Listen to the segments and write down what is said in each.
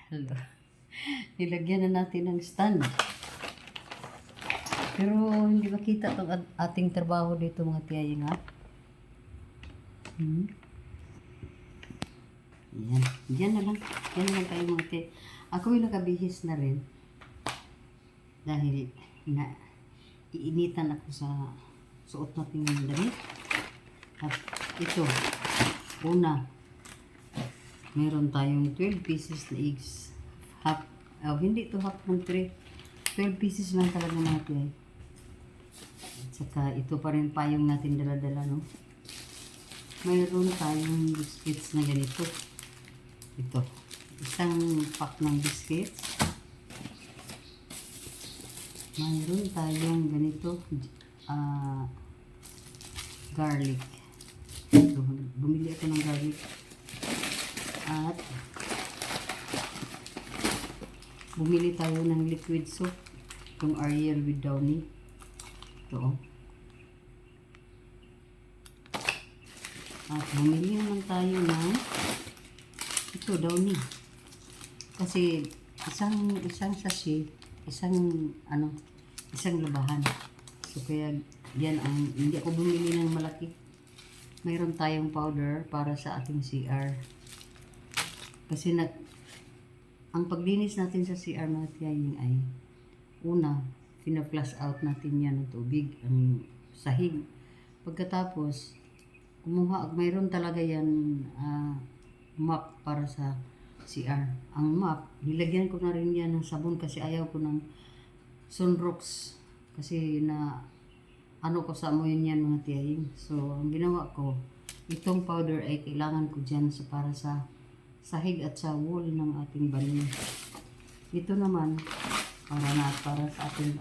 Hello. Nilagyan na natin ng stand. Pero hindi makita itong ating trabaho dito mga tiyay nga. Yan. Yan na lang. Yan na lang tayo mga tiyay. Ako yung nakabihis na rin. Dahil iinitan ako sa suot natin yung damit. At ito. Una. Meron tayong 12 pieces na eggs. Hindi ito half ng 3. 12 pieces lang talaga mga tiyay. At saka ito pa rin payong natin dala-dala, no? Mayroon tayong biscuits na ganito. Ito. Isang pack ng biscuits. Mayroon tayong ganito. Garlic. So, bumili ako ng garlic. At bumili tayo ng liquid soap. Itong Ariel with Downy. Ito. At bumili naman tayo ng ito, Downy. Kasi isang sachet, isang labahan. So kaya yan ang hindi ako bumili ng malaki. Mayroon tayong powder para sa ating CR. Kasi ang paglinis natin sa CR mga tiyayin ay una, pina-flush out natin yan ng tubig, ang sahig. Pagkatapos, mayroon talaga yan mop para sa CR. Ang mop, nilagyan ko na rin yan ng sabon kasi ayaw ko ng sunrocks. Kasi ko sa amoy yan mga tiyayin. So, ang ginawa ko, itong powder ay kailangan ko dyan para sa sahig at sa wall ng ating banyo. Ito naman, para sa ating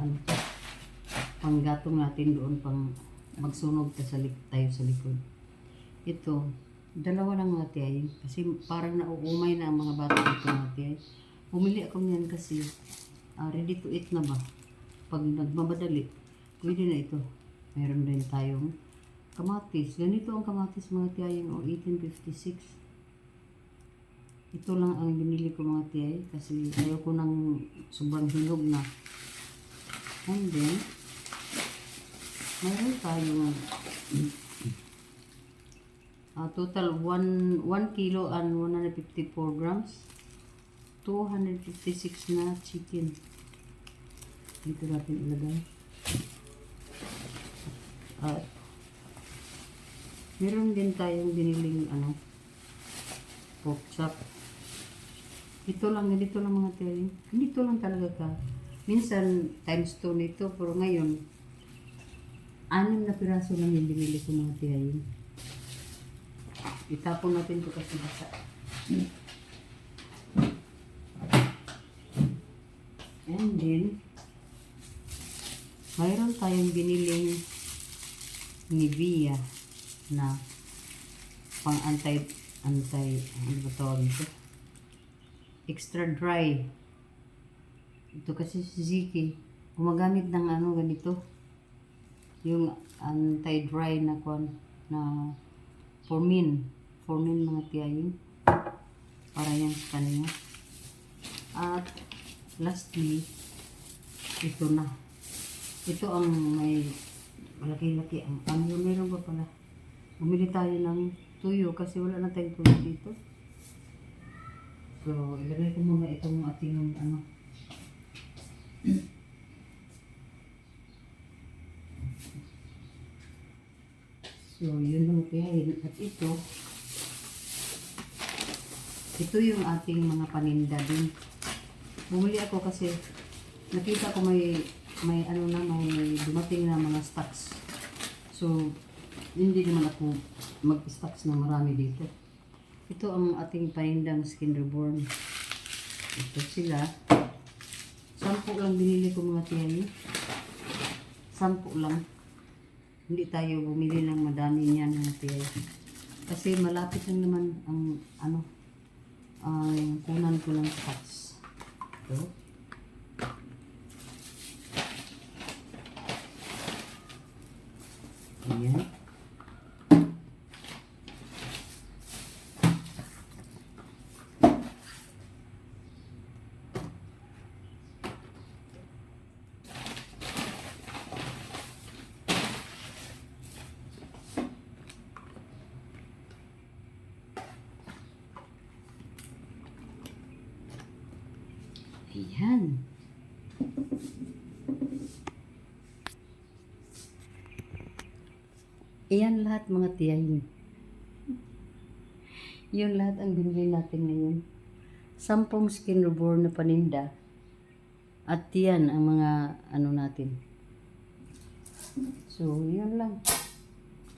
panggatong natin doon pang magsunog tayo sa likod. Ito, dalawa lang mga tiyay. Kasi parang nauumay na ang mga bata dito mga tiyay. Bumili ako niyan kasi ready to eat na ba? Pag nagmamadali, pwede na ito. Meron din tayong kamatis. Ganito ang kamatis mga tiyay, 1856. Ito lang ang binili ko mga tiyay kasi ayaw ko ng sobrang hinog na. And then, mayroon tayong total 1 kilo and 154 grams. 256 na chicken. Dito natin ilagay. At meron din tayong biniling pork chop. Ito lang mga tiyay. Dito lang talaga ka. Minsan, times 2 nito. Pero ngayon, 6 na piraso lang yung binili ko mga tiyay. Itapon natin ito kasi basa. And then, mayroon tayong biniling Nivea na pang ano ba tawag ito? Extra dry. Ito kasi si Ziki gumagamit ng ganito, yung anti-dry na formin mga tiyayin, para yan sa kanya. At lastly, ito ang may malaki-laki ang meron pa pala. Bumili tayo ng tuyo kasi wala na tayong tuyo dito. So, ilagay ko muna itong ating So, yun lang kaya. At ito yung ating mga paninda din. Bumili ako kasi nakita ko may dumating na mga stocks. So, hindi naman ako mag-stocks na marami dito. Ito ang ating panindang Skin Reborn. Ito sila. 10 lang binili ko mga tiyay. 10 lang. Hindi tayo bumili ng madami niyan mga tiyay. Kasi malapit lang naman ang kunan ko ng stocks. Ito. Ayan. Ayan. Iyan lahat mga tiyahin. Yun lahat ang binili natin ngayon. 10 skin reborn na paninda. At yan ang mga ano natin. So, yun lang.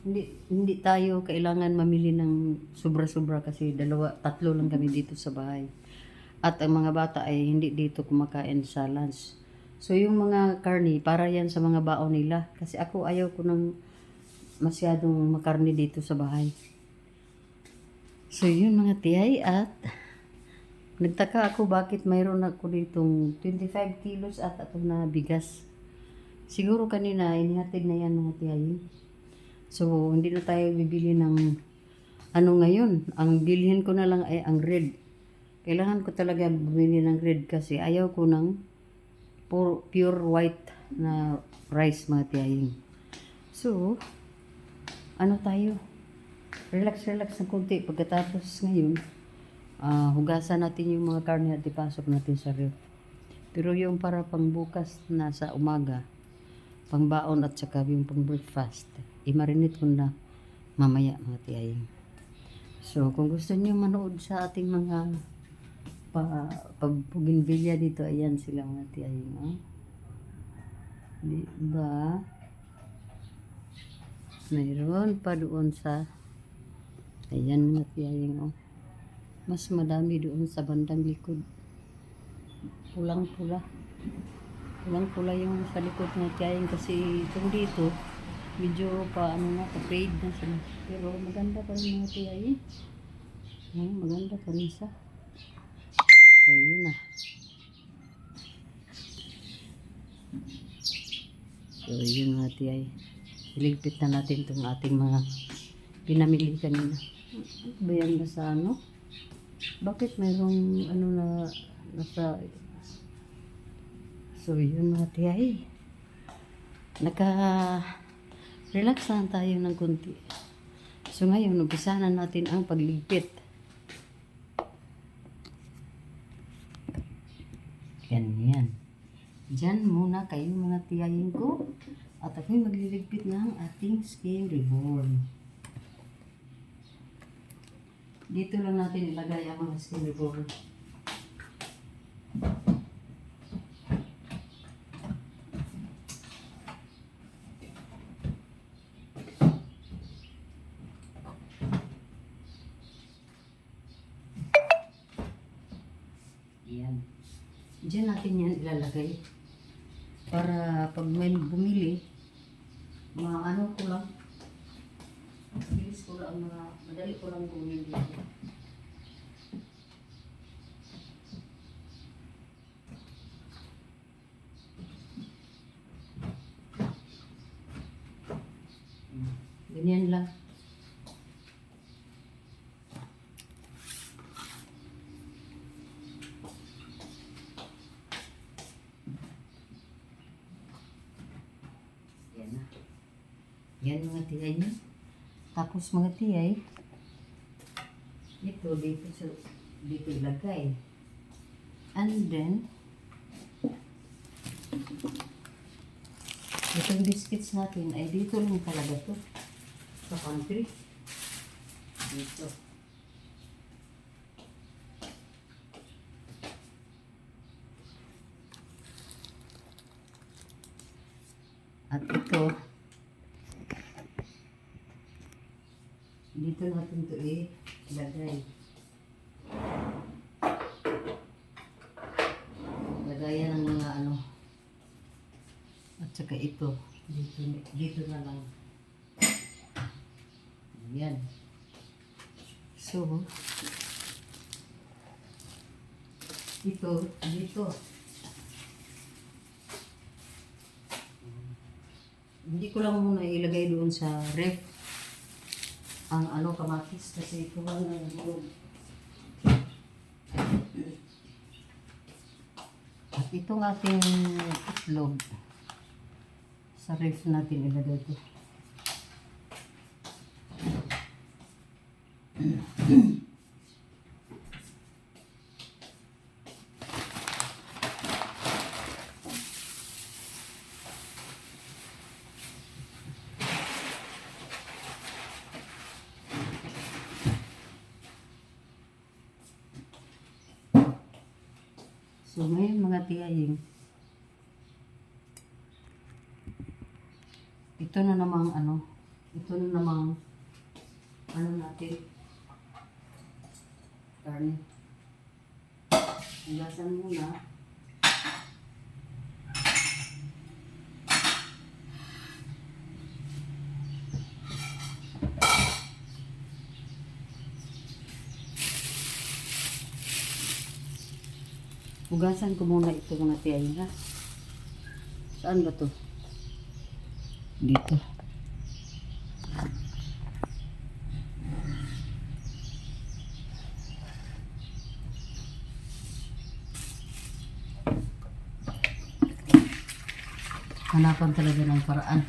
Hindi tayo kailangan mamili ng sobra-sobra kasi tatlo lang kami dito sa bahay. At ang mga bata ay hindi dito kumakain sa lunch. So, yung mga karni, para yan sa mga baon nila. Kasi ako ayaw ko ng masyadong makarni dito sa bahay. So, yun mga tiyay at nagtaka ako bakit mayroon ako ditong 25 kilos at ito na bigas. Siguro kanina inihatid na yan mga tiyay. So, hindi na tayo bibili ng ano ngayon. Ang bilhin ko na lang ay ang red. Kailangan ko talaga bumili ng red kasi ayaw ko ng pure white na rice mga tiyay. So, ano tayo? Relax ng konti. Pagkatapos ngayon, hugasan natin yung mga karne at ipasok natin sa ref. Pero yung para pang bukas na sa umaga, pang baon at saka yung pang breakfast, i-marinate ko na mamaya mga tiyay. So, kung gusto niyo manood sa ating mga pagbuginbilya dito, ayan sila mga tiyay. Diba? Mayroon pa doon sa ayan mga tiyay. Mas madami doon sa bandang likod. Pulang-pula. Pulang-pula yung sa likod ng tiyayin kasi itong dito, medyo pa-fade na sila. Pero maganda pa rin mga tiyayin. Maganda pa rin siya. So, yun na. So, yun mga tiyay. Iligpit na natin itong ating mga pinamili kanina. Bayan na sa ano? Bakit mayroong ano na nasa so yun mga tiyay, relax lang tayo ng kunti. So ngayon umpisa na natin ang pagligpit. Ganyan. Diyan muna kayo mga tiyayin ko at ako'y magliligpit ng ating skin reborn. Dito lang natin ilagay ang mga skin reborn. Yan. Diyan natin yan ilalagay. Para pag may bumili, ano ko lang, bilis ko lang, madali ko lang bumili dito. Ganyan lang. Yan na. Yan mga tiyay niya. Tapos mga tiyay, dito ilagay. And then, itong biscuits natin ay dito lang talaga to. Sa pantry. Dito. At ito, dito natin ito ilagay. Lagayan ng mga ano. At saka ito, dito na lang. Yan. So, dito. Hindi ko lang muna ilagay doon sa ref ang kamatis kasi ito lang ang bulog. At itong ating itlog sa ref natin ilagay ito. So ngayon mga tiyaying, ito na namang ano natin, karne. Hugasan muna. Hugasan ko muna ito mga tiyaying, ha. Saan ba to? Dito. Hanapan talaga ng paraan.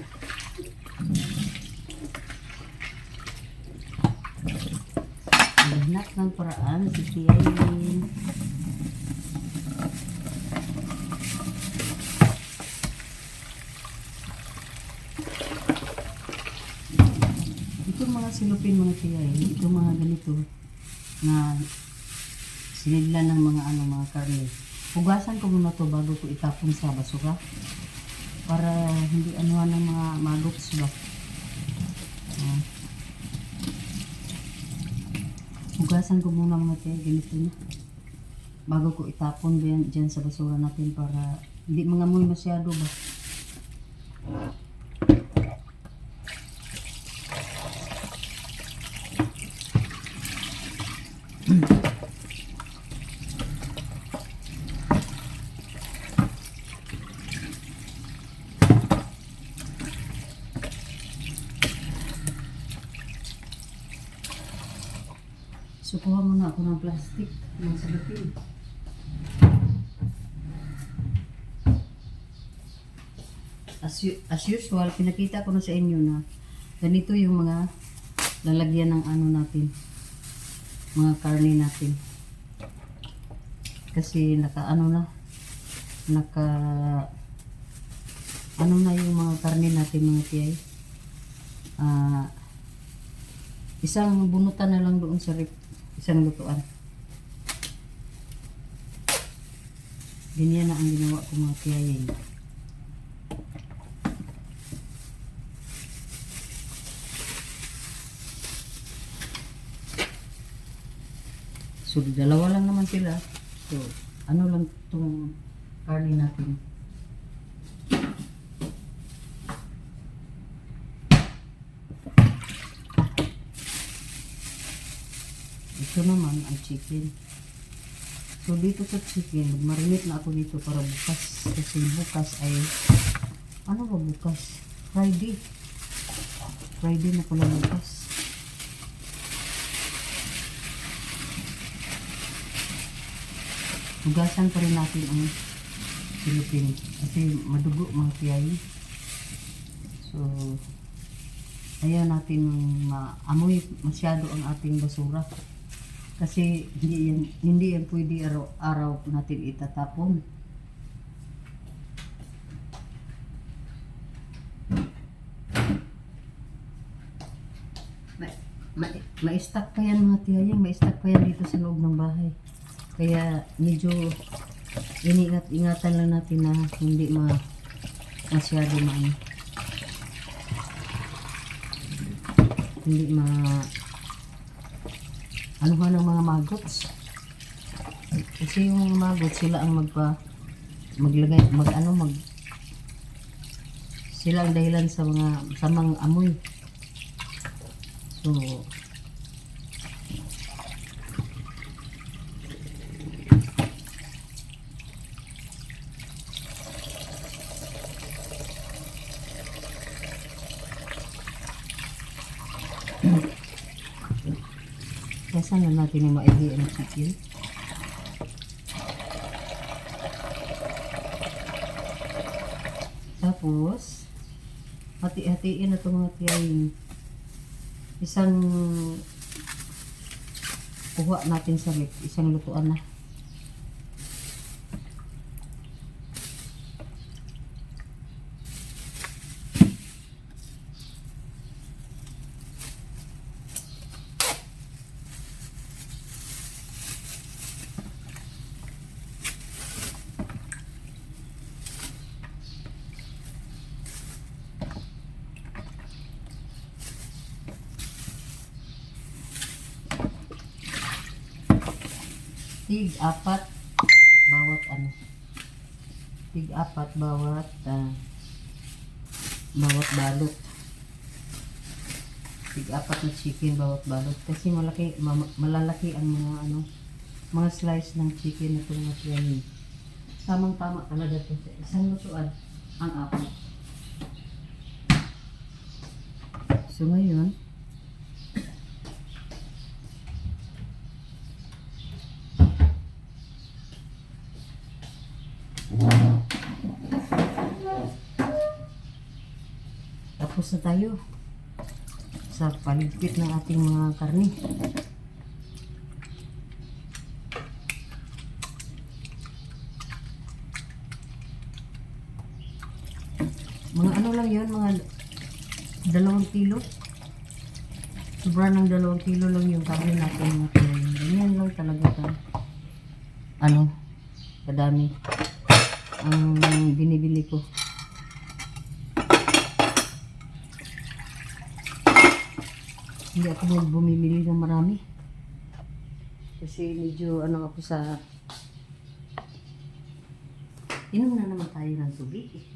Hanap ng paraan si tiyaying. Itong mga silupin mga tiyaying, itong mga ganito na sinidla ng mga mga karne. Hugasan ko muna to bago ko itapon sa basura para hindi anuhan ng mga maggots ba. Hugasan ko muna mga tiyaying, ganito na bago ko itapon dyan sa basura natin para hindi mangamoy masyado ba. So, kuha muna ako ng plastic ng salupin. As usual, pinakita ko na sa inyo na ganito yung mga lalagyan ng natin, mga karne natin. Kasi naka na yung mga karne natin mga tiyay. Isang bunutan na lang doon sa rip. Isang lutuan. Ganyan na ang ginawa ko mga tiyaying. So, dalawa lang naman sila. So, ano lang itong karne natin. Ito naman ang chicken. So dito sa chicken, mag-marinate na ako dito para bukas. Kasi bukas ay, ano ba bukas? Friday. Friday na pala bukas. Hugasan pa rin natin ang silupin. Kasi madugo mga tiyayi. So, ayaw natin maamoy masyado ang ating basura. Kasi hindi yan pwede araw-araw natin itatapon. Ma-stack pa yan mga tiyayang, ma-stack pa yan dito sa loob ng bahay. Kaya medyo ingatan lang natin na hindi masyado hindi anuhan ng mga maggots. Kasi yung mga maggots sila ang sila ang dahilan sa mga samang amoy. So Kasan na natin yung maigi ang chicken. Tapos, hati-hatiin na ito mga tiyaying. Isang kuha natin sa rip, isang lutuan na. tig-apat bawat ano. Tig-apat bawat balot. Tig-apat na chicken bawat balot. Kasi malalaki ang mga ano, mga slice ng chicken na itong mga tamang-tama talaga ito sa isang lutuan ang apat. So ngayon, tapos na tayo sa paligpit ng ating mga karne. Mga ano lang yun, mga 2 kilo. Sobra ng 2 kilo lang yung karne natin mga kinain. Ganyan lang talaga ito. Ano, kadami ang binibili ko. Hindi ako bumibili ng marami. Kasi medyo ano ako sa... Inom na naman tayo ng tubig eh.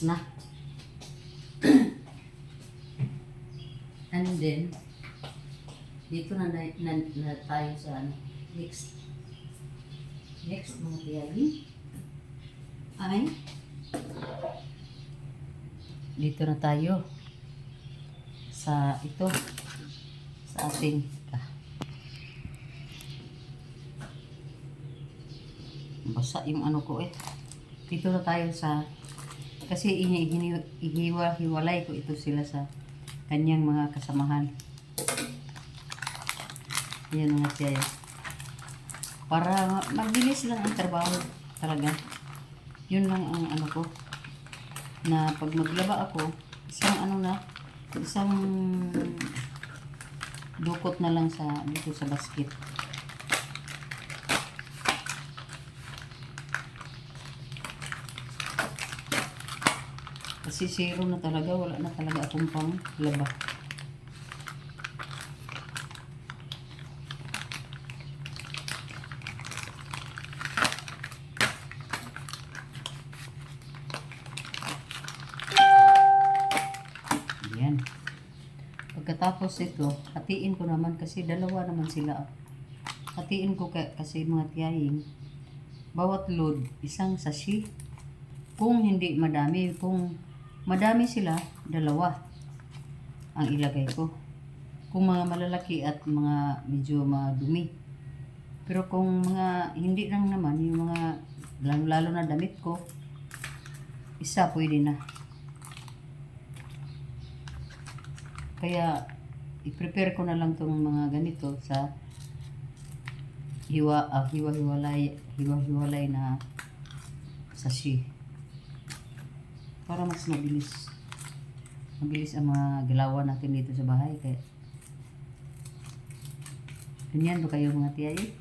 Na. And then, dito na tayo sa ano, next mga tiyagi ay dito na tayo sa ito sa ating basa yung ano ko eh. Dito na tayo sa kasi hiwalay ko ito sila sa kanyang mga kasamahan. Yan mga siya. Para mabilis lang ang trabaho talaga. Yun lang ang ano ko. Na pag maglaba ako, isang dukot na lang sa dito sa basket. Kasi zero na talaga, wala na talaga akong pang laba. Yan. Pagkatapos ito, hatiin ko naman kasi dalawa naman sila. Hatiin ko kasi mga tiyahing, bawat load, isang sashi. Kung hindi madami, kung madami sila, 2 ang ilagay ko. Kung mga malalaki at mga medyo madumi. Pero kung mga hindi lang naman, yung mga lalo na damit ko, isa pwede na. Kaya, i-prepare ko na lang tong mga ganito sa hiwa-hiwalay na sashi. Para mas mabilis ang mga galawan natin dito sa bahay. Kaya ganyan ba kayo mga tiyay?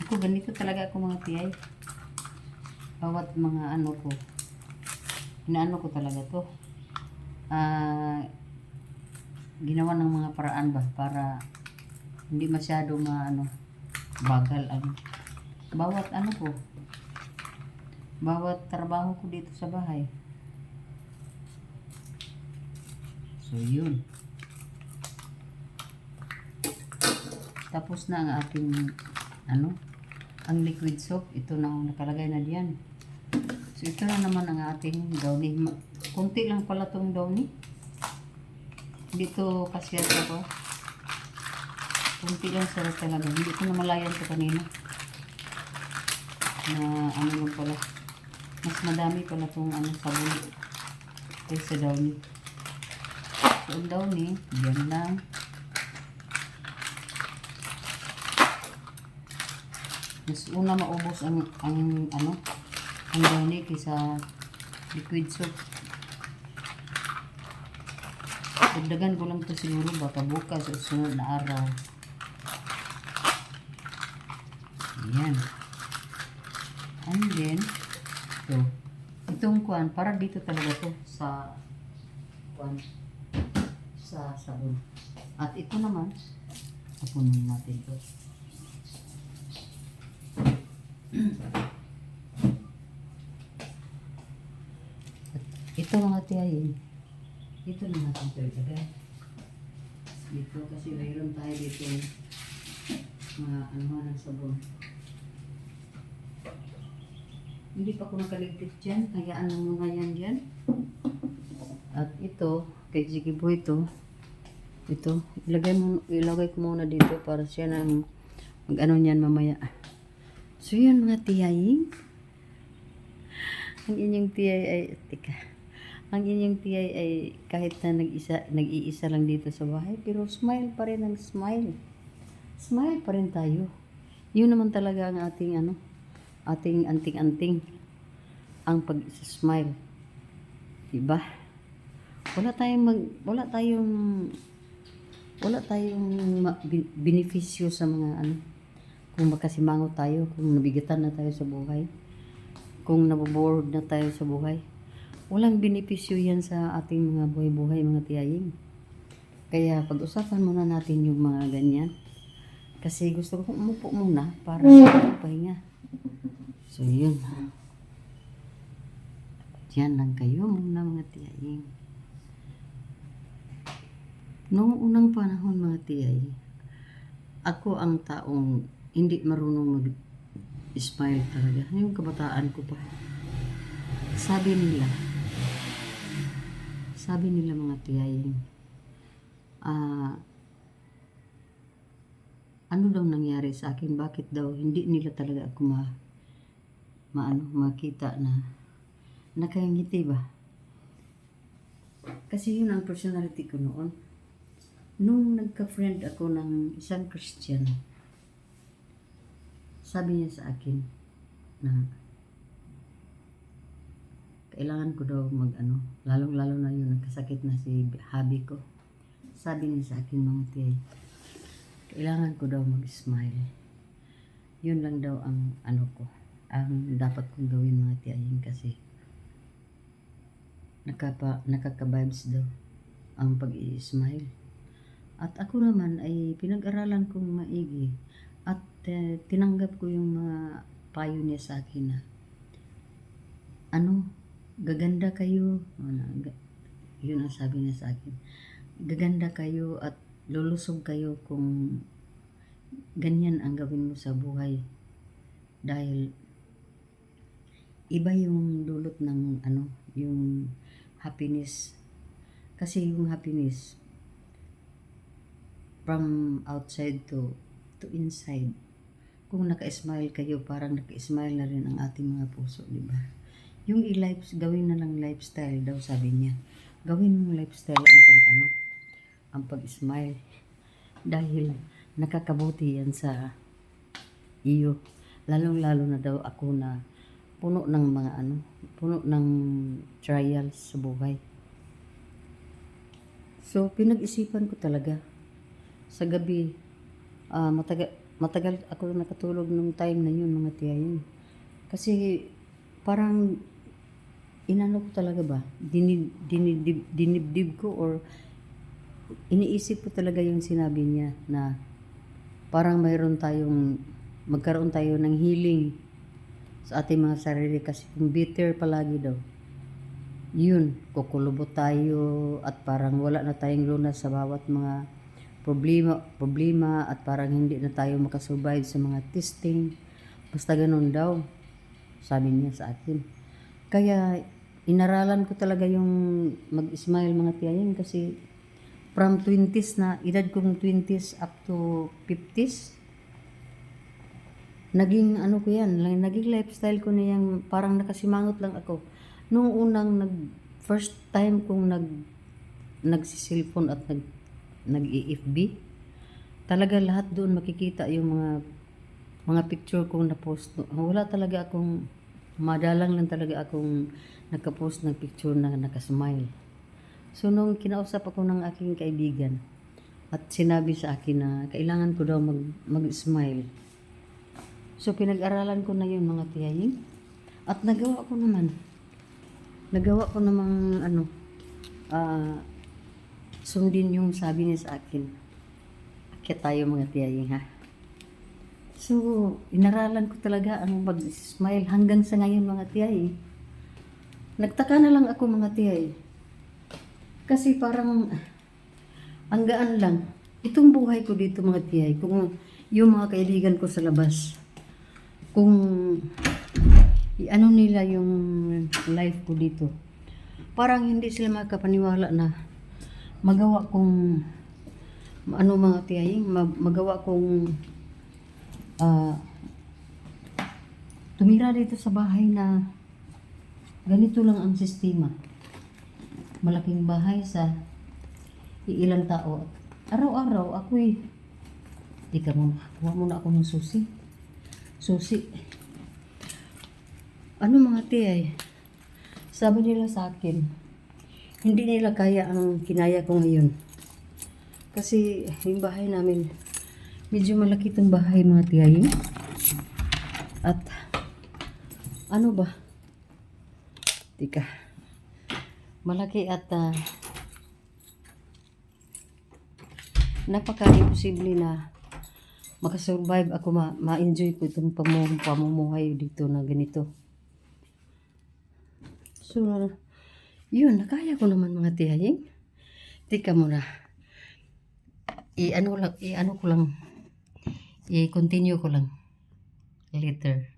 Ako ganito talaga ako mga tiyay. Bawat mga ano ko, inaano ko talaga to. Ginawa ng mga paraan ba para hindi masyado bagal ang bawat ano ko, bawat trabaho ko dito sa bahay. So yun, tapos na ang ating ang liquid soap. Ito na ang nakalagay na diyan. So ito na naman ang ating downy. Kunti lang pala tong downy dito kasi ako. Kunti lang sa talaga. Hindi ko na malayan ko kanina na ano pala, mas madami pala itong sabon kaysa downy. So ang downy, yan lang. Mas una maubos ang downy kaysa liquid soap. Dagdagan ko lang ito siguro baka bukas o sunod na araw. Ayan. And then, itong kuwan, para dito talaga to sa kwan, sa sabon. At ito naman, tapunin natin to. At ito mga tiyayin, dito na natin ito ilagay. Dito kasi mayroon tayo dito mga ano ng sabon. Hindi pa ko nakaligpit dyan, hayaan lang muna yan dyan. At ito, kay Jigibo ito, ilagay ko muna dito para siya nang mag-ano niyan mamaya. So yun mga tiyay, ang inyong tiyay ay, ang inyong tiyay ay kahit na nag-iisa lang dito sa bahay, pero smile pa rin ang smile. Smile pa rin tayo. Yun naman talaga ang ating ating anting-anting, ang pag-smile. Diba? Wala tayong benepisyo sa mga kung makasimangot tayo, kung nabigatan na tayo sa buhay, kung nabobored na tayo sa buhay. Walang benepisyo yan sa ating mga buhay-buhay, mga tiyaying. Kaya pag-usapan muna natin yung mga ganyan. Kasi gusto ko umupo muna para sa pahinga. So yun. Diyan lang kayo muna mga tiyaying. Noong unang panahon mga tiyay, ako ang taong hindi marunong mag-smile talaga. Yung kabataan ko pa. Sabi nila mga tiyaying, ano daw nangyari sa akin? Bakit daw hindi nila talaga ako makita na nakangiti ba? Kasi yun ang personality ko noon. Nung nagka-friend ako ng isang Christian, sabi niya sa akin na kailangan ko daw lalong-lalo na yun, nagkasakit na si hubby ko. Sabi niya sa akin mga tiyay, kailangan ko daw mag-smile. Yun lang daw ang ang dapat kong gawin mga tiyayin kasi nakaka-vibes daw ang pag-i-smile. At ako naman ay pinag-aralan kong maigi at tinanggap ko yung mga payo niya sa akin na gaganda kayo. Yun ang sabi niya sa akin. Gaganda kayo at lulusog kayo kung ganyan ang gawin mo sa buhay. Dahil iba yung dulot ng yung happiness. Kasi yung happiness from outside to inside. Kung naka-smile kayo, parang naka-smile na rin ang ating mga puso, di ba? Yung gawin na lang lifestyle daw, sabi niya. Gawin mong lifestyle ang pag-smile. Dahil nakakabuti yan sa iyo. Lalong-lalo na daw ako na puno ng trials sa buhay. So, pinag-isipan ko talaga. Sa gabi, matagal ako nakatulog nung time na yun, mga tiyayin. Kasi, parang, ko talaga ba? Dinibdib ko or iniisip ko talaga yung sinabi niya na parang magkaroon tayo ng healing sa ating mga sarili kasi kung bitter palagi daw, yun, kukulubot tayo at parang wala na tayong lunas sa bawat mga problema at parang hindi na tayo makasurvive sa mga testing. Basta ganun daw, sabi niya sa akin. Kaya inaralan ko talaga yung mag-smile mga tiyayin kasi from 20s na, edad kong 20s up to 50s, naging naging lifestyle ko na yung parang nakasimangot lang ako. Nung first time kong nagsiselfon at nag-i-FB, talaga lahat doon makikita yung mga picture kong na-post. Wala talaga madalang lang talaga akong nagka-post ng picture na nakasmile. So, nung kinausap ako ng aking kaibigan at sinabi sa akin na kailangan ko daw mag-smile. So, pinag-aralan ko na yun mga tiyayin. At nagawa ko naman. sundin yung sabi niya sa akin. Kaya tayo mga tiyaying ha. So, inaralan ko talaga ang mag-smile hanggang sa ngayon mga tiyay. Nagtaka na lang ako mga tiyay. Kasi parang ang gaan lang. Itong buhay ko dito mga tiyay. Kung yung mga kaibigan ko sa labas. Kung ano nila yung life ko dito. Parang hindi sila makapaniwala na magawa kong ano mga tiyay. Magawa kong tumira dito sa bahay na ganito lang ang sistema. Malaking bahay sa ilang tao. Araw-araw ako'y tika mo, kuha muna ako ng susi. Susi. Ano mga tiyay? Sabi nila sa akin, hindi nila kaya ang kinaya ko ngayon. Kasi yung bahay namin, medyo malaki itong bahay mga tiyay. At ano ba? Tika. Malaki at napaka-imposible na makasurvive ako, ma-enjoy ko itong pamumuhay dito na ganito. So, yun, nakaya ko naman mga tiyay. Tika muna. I-continue ko lang later.